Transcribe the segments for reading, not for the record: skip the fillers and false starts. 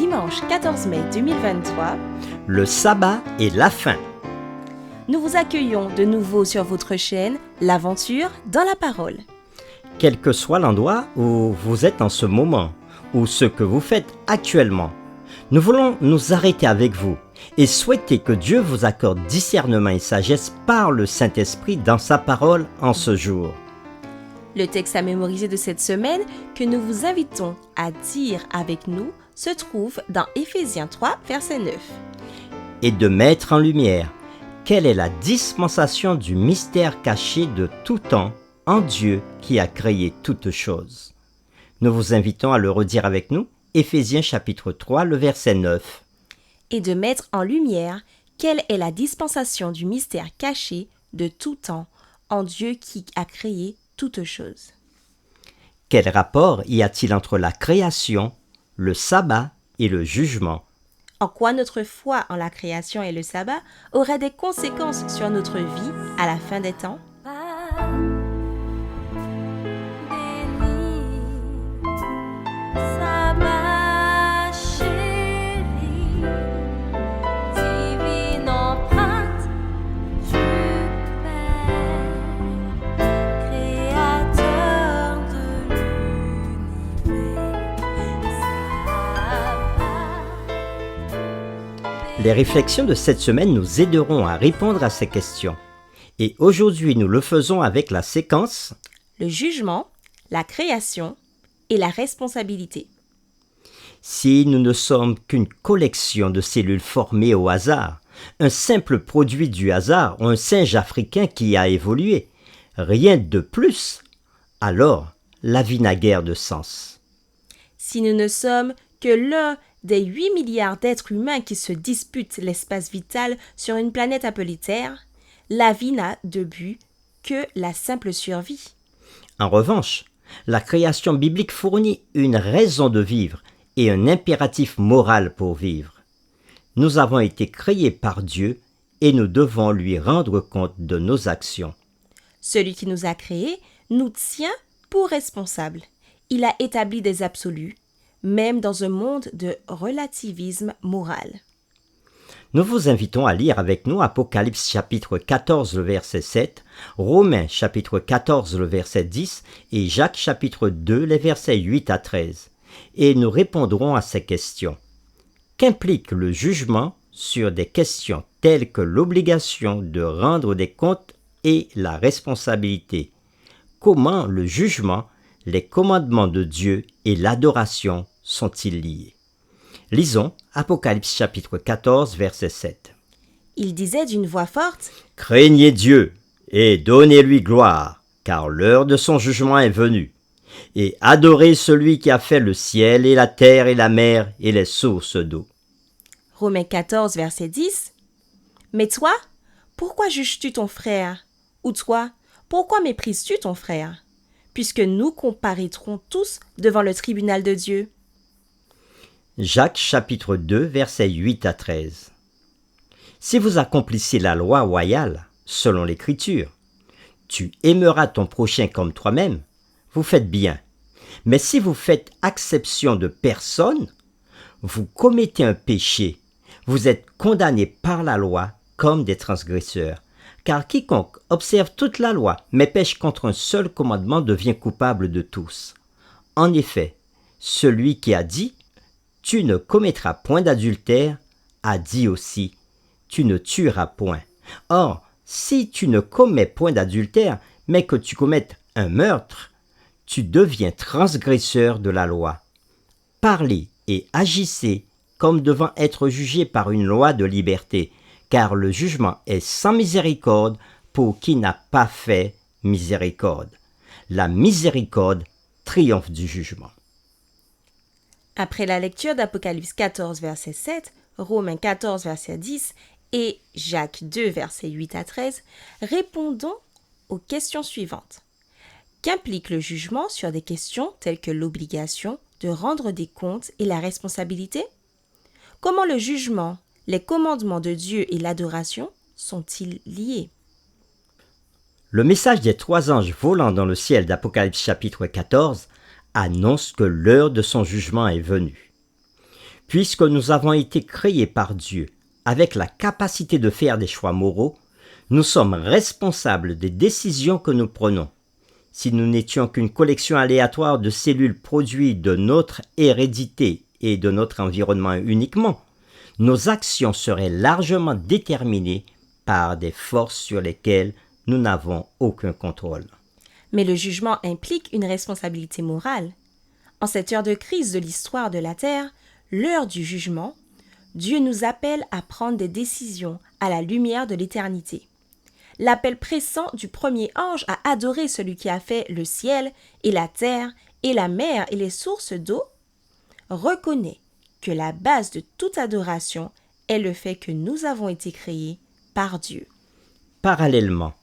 dimanche 14 mai 2023, le sabbat et la fin. nous vous accueillons de nouveau sur votre chaîne L'Aventure dans la Parole. Quel que soit l'endroit où vous êtes en ce moment, ou ce que vous faites actuellement, nous voulons nous arrêter avec vous et souhaiter que Dieu vous accorde discernement et sagesse par le Saint-Esprit dans sa parole en ce jour. Le texte à mémoriser de cette semaine que nous vous invitons à dire avec nous se trouve dans Éphésiens 3, verset 9. Et de mettre en lumière quelle est la dispensation du mystère caché de tout temps en Dieu qui a créé toutes choses. Nous vous invitons à le redire avec nous, Éphésiens chapitre 3, le verset 9. Et de mettre en lumière quelle est la dispensation du mystère caché de tout temps en Dieu qui a créé toutes choses. Quel rapport y a-t-il entre la création, le sabbat et le jugement? En quoi notre foi en la création et le sabbat aurait des conséquences sur notre vie à la fin des temps? Les réflexions de cette semaine nous aideront à répondre à ces questions. Et aujourd'hui, nous le faisons avec la séquence Le jugement, la création et la responsabilité. Si nous ne sommes qu'une collection de cellules formées au hasard, un simple produit du hasard ou un singe africain qui a évolué, rien de plus, alors la vie n'a guère de sens. Si nous ne sommes que l'un des 8 milliards d'êtres humains qui se disputent l'espace vital sur une planète appelée Terre, la vie n'a de but que la simple survie. En revanche, la création biblique fournit une raison de vivre et un impératif moral pour vivre. Nous avons été créés par Dieu et nous devons lui rendre compte de nos actions. Celui qui nous a créés nous tient pour responsables. Il a établi des absolus, même dans un monde de relativisme moral. Nous vous invitons à lire avec nous Apocalypse chapitre 14, le verset 7, Romains chapitre 14, le verset 10 et Jacques chapitre 2, les versets 8 à 13. Et nous répondrons à ces questions. Qu'implique le jugement sur des questions telles que l'obligation de rendre des comptes et la responsabilité? Comment le jugement, les commandements de Dieu et l'adoration sont-ils liés? Lisons Apocalypse chapitre 14, verset 7. Il disait d'une voix forte : « Craignez Dieu et donnez-lui gloire, car l'heure de son jugement est venue. Et adorez celui qui a fait le ciel et la terre et la mer et les sources d'eau. » Romains 14, verset 10. Mais toi, pourquoi juges-tu ton frère? Ou toi, pourquoi méprises-tu ton frère? Puisque nous comparaîtrons tous devant le tribunal de Dieu. Jacques chapitre 2, versets 8 à 13. Si vous accomplissez la loi royale, selon l'Écriture, tu aimeras ton prochain comme toi-même, vous faites bien. Mais si vous faites exception de personne, vous commettez un péché, vous êtes condamnés par la loi comme des transgresseurs. Car quiconque observe toute la loi, mais pêche contre un seul commandement devient coupable de tous. En effet, celui qui a dit « Tu ne commettras point d'adultère » a dit aussi « Tu ne tueras point ». Or, si tu ne commets point d'adultère, mais que tu commettes un meurtre, tu deviens transgresseur de la loi. Parlez et agissez comme devant être jugés par une loi de liberté, car le jugement est sans miséricorde pour qui n'a pas fait miséricorde. La miséricorde triomphe du jugement. Après la lecture d'Apocalypse 14, verset 7, Romains 14, verset 10 et Jacques 2, verset 8 à 13, répondons aux questions suivantes. Qu'implique le jugement sur des questions telles que l'obligation de rendre des comptes et la responsabilité? Comment le jugement, les commandements de Dieu et l'adoration sont-ils liés? Le message des 3 anges volant dans le ciel d'Apocalypse chapitre 14 annonce que l'heure de son jugement est venue. Puisque nous avons été créés par Dieu avec la capacité de faire des choix moraux, nous sommes responsables des décisions que nous prenons. Si nous n'étions qu'une collection aléatoire de cellules produites de notre hérédité et de notre environnement uniquement, nos actions seraient largement déterminées par des forces sur lesquelles nous n'avons aucun contrôle. Mais le jugement implique une responsabilité morale. En cette heure de crise de l'histoire de la Terre, l'heure du jugement, Dieu nous appelle à prendre des décisions à la lumière de l'éternité. L'appel pressant du premier ange à adorer celui qui a fait le ciel et la terre et la mer et les sources d'eau reconnaît que la base de toute adoration est le fait que nous avons été créés par Dieu. Parallèlement,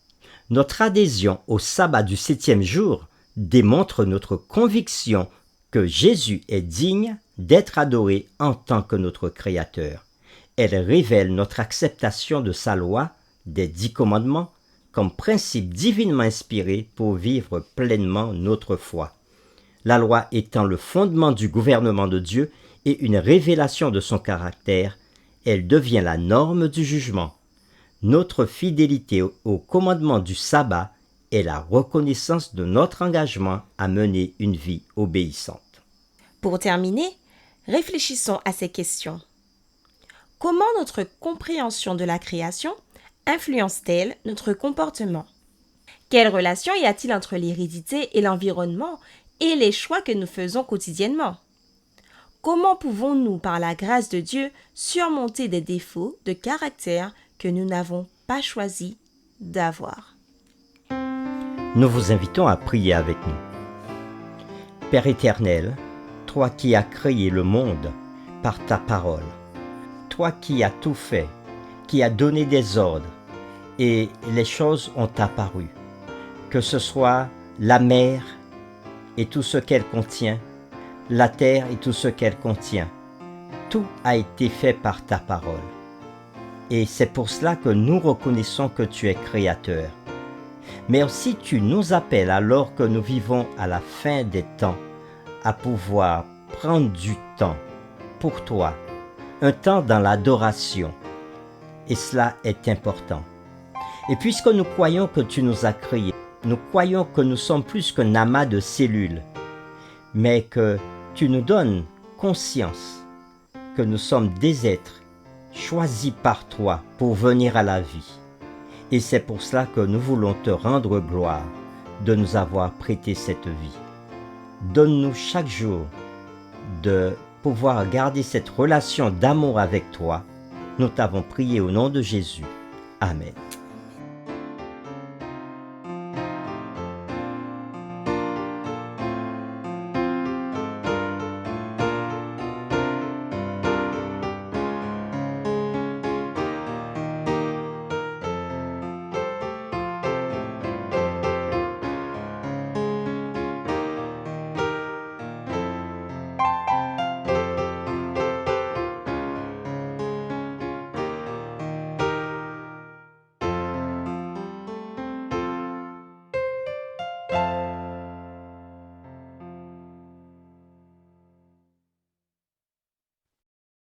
notre adhésion au sabbat du 7e jour démontre notre conviction que Jésus est digne d'être adoré en tant que notre Créateur. Elle révèle notre acceptation de sa loi, des 10 commandements, comme principe divinement inspiré pour vivre pleinement notre foi. La loi étant le fondement du gouvernement de Dieu et une révélation de son caractère, elle devient la norme du jugement. Notre fidélité au commandement du sabbat est la reconnaissance de notre engagement à mener une vie obéissante. Pour terminer, réfléchissons à ces questions. Comment notre compréhension de la création influence-t-elle notre comportement? Quelle relation y a-t-il entre l'hérédité et l'environnement et les choix que nous faisons quotidiennement? Comment pouvons-nous, par la grâce de Dieu, surmonter des défauts de caractère que nous n'avons pas choisi d'avoir? Nous vous invitons à prier avec nous. Père éternel, toi qui as créé le monde par ta parole, toi qui as tout fait, qui as donné des ordres, et les choses ont apparu, que ce soit la mer et tout ce qu'elle contient, la terre et tout ce qu'elle contient, tout a été fait par ta parole. Et c'est pour cela que nous reconnaissons que tu es créateur. Mais aussi tu nous appelles alors que nous vivons à la fin des temps à pouvoir prendre du temps pour toi, un temps dans l'adoration. Et cela est important. Et puisque nous croyons que tu nous as créés, nous croyons que nous sommes plus qu'un amas de cellules, mais que tu nous donnes conscience que nous sommes des êtres choisis par toi pour venir à la vie. Et c'est pour cela que nous voulons te rendre gloire de nous avoir prêté cette vie. Donne-nous chaque jour de pouvoir garder cette relation d'amour avec toi. Nous t'avons prié au nom de Jésus. Amen.